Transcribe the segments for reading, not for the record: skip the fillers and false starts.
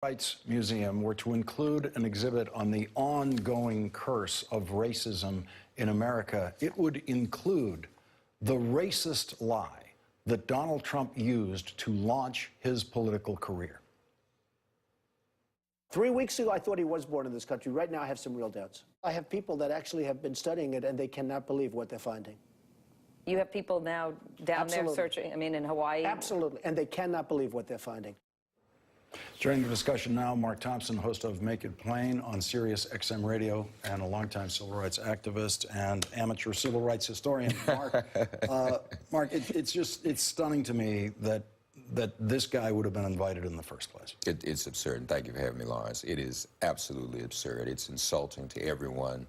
Rights Museum were to include an exhibit on the ongoing curse of racism in America, it would include the racist lie that Donald Trump used to launch his political career. 3 weeks ago, I thought he was born in this country. Right now, I have some real doubts. I have people that actually have been studying it, and they cannot believe what they're finding. You have people now down there searching, I mean, in Hawaii? Absolutely, and they cannot believe what they're finding. Joining the discussion now, Mark Thompson, host of Make It Plain on Sirius XM Radio, and a longtime civil rights activist and amateur civil rights historian. Mark, it's stunning to me that this guy would have been invited in the first place. It's absurd, and thank you for having me, Lawrence. It is absolutely absurd. It's insulting to everyone.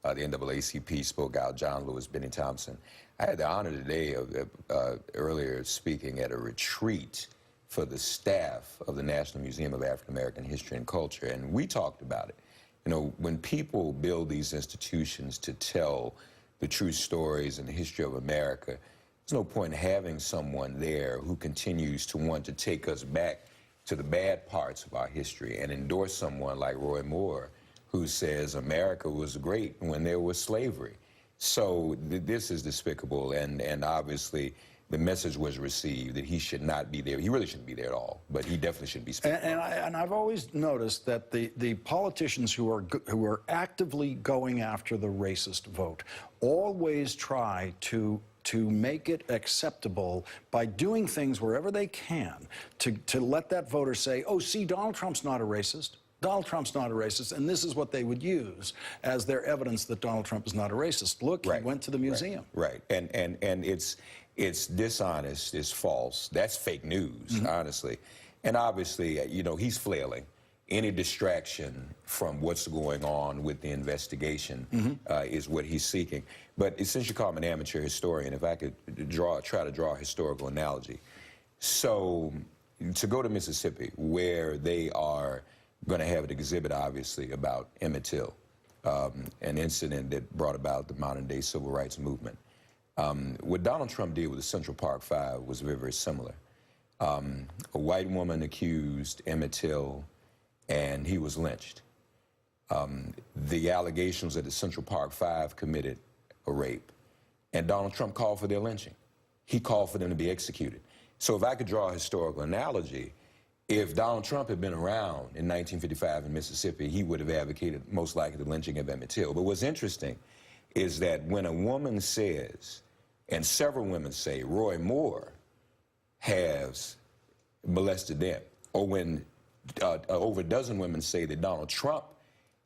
The NAACP spoke out, John Lewis, Benny Thompson. I had the honor today of earlier speaking at a retreat for the staff of the National Museum of African American History and Culture, and we talked about it. You know, when people build these institutions to tell the true stories and the history of America, there's no point in having someone there who continues to want to take us back to the bad parts of our history and endorse someone like Roy Moore, who says America was great when there was slavery. So this is despicable, and obviously the message was received that he should not be there. He really shouldn't be there at all, but he definitely shouldn't be speaking. And I've always noticed that the politicians who are actively going after the racist vote always try to make it acceptable by doing things wherever they can to let that voter say, oh, see, Donald Trump's not a racist. Donald Trump's not a racist, and this is what they would use as their evidence that Donald Trump is not a racist. Look, he went to the museum. Right. And it's dishonest, it's false. That's fake news, honestly. And obviously, you know, he's flailing. Any distraction from what's going on with the investigation is what he's seeking. But since you call him an amateur historian, if I could try to draw a historical analogy. So to go to Mississippi, where they are going to have an exhibit, obviously, about Emmett Till, an incident that brought about the modern-day civil rights movement. What Donald Trump did with the Central Park Five was very, very similar. A white woman accused Emmett Till, and he was lynched. The allegations that the Central Park Five committed a rape, and Donald Trump called for their lynching. He called for them to be executed. So if I could draw a historical analogy, if Donald Trump had been around in 1955 in Mississippi, he would have advocated most likely the lynching of Emmett Till. But what's interesting is that when a woman says, and several women say, Roy Moore has molested them, or when over a dozen women say that Donald Trump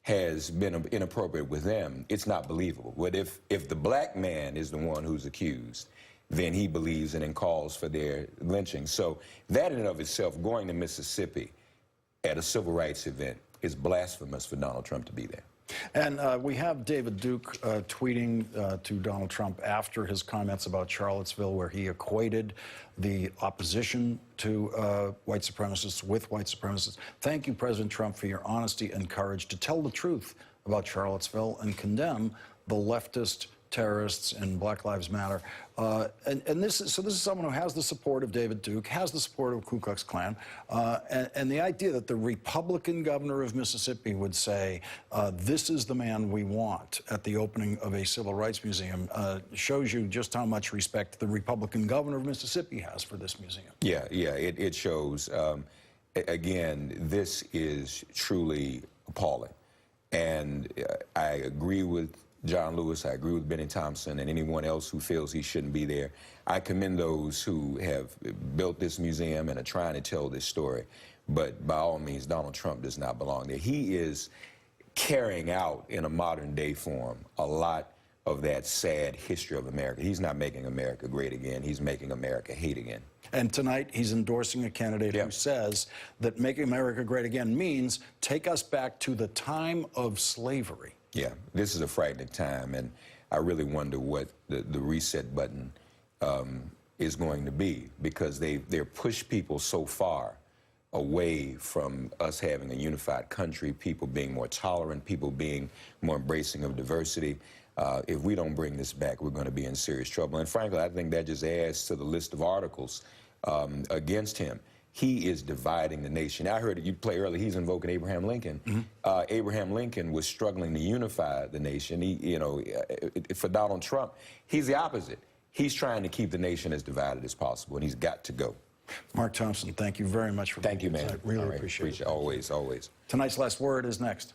has been inappropriate with them, it's not believable. But if the black man is the one who's accused, then he believes and calls for their lynching. So that in and of itself, going to Mississippi at a civil rights event is blasphemous for Donald Trump to be there. And we have David Duke tweeting to Donald Trump after his comments about Charlottesville, where he equated the opposition to white supremacists with white supremacists. Thank you, President Trump, for your honesty and courage to tell the truth about Charlottesville and condemn the leftist terrorists and Black Lives Matter. And this is someone who has the support of David Duke, has the support of Ku Klux Klan, and the idea that the Republican governor of Mississippi would say, this is the man we want at the opening of a civil rights museum shows you just how much respect the Republican governor of Mississippi has for this museum. Yeah, it shows. Again, this is truly appalling. And I agree with John Lewis, I agree with Benny Thompson, and anyone else who feels he shouldn't be there. I commend those who have built this museum and are trying to tell this story. But by all means, Donald Trump does not belong there. He is carrying out, in a modern-day form, a lot of that sad history of America. He's not making America great again. He's making America hate again. And tonight, he's endorsing a candidate who says that making America great again means take us back to the time of slavery. Yeah, this is a frightening time, and I really wonder what the reset button is going to be, because they're pushed people so far away from us having a unified country, people being more tolerant, people being more embracing of diversity. If we don't bring this back, we're going to be in serious trouble. And frankly, I think that just adds to the list of articles against him. he is dividing the nation. I heard you play earlier. He's invoking Abraham Lincoln. Abraham Lincoln was struggling to unify the nation. For Donald Trump, he's the opposite. He's trying to keep the nation as divided as possible, and he's got to go. Mark Thompson, thank you very much for Thank you, being man. here tonight. Really All right, appreciate it. Always, always. Tonight's last word is next.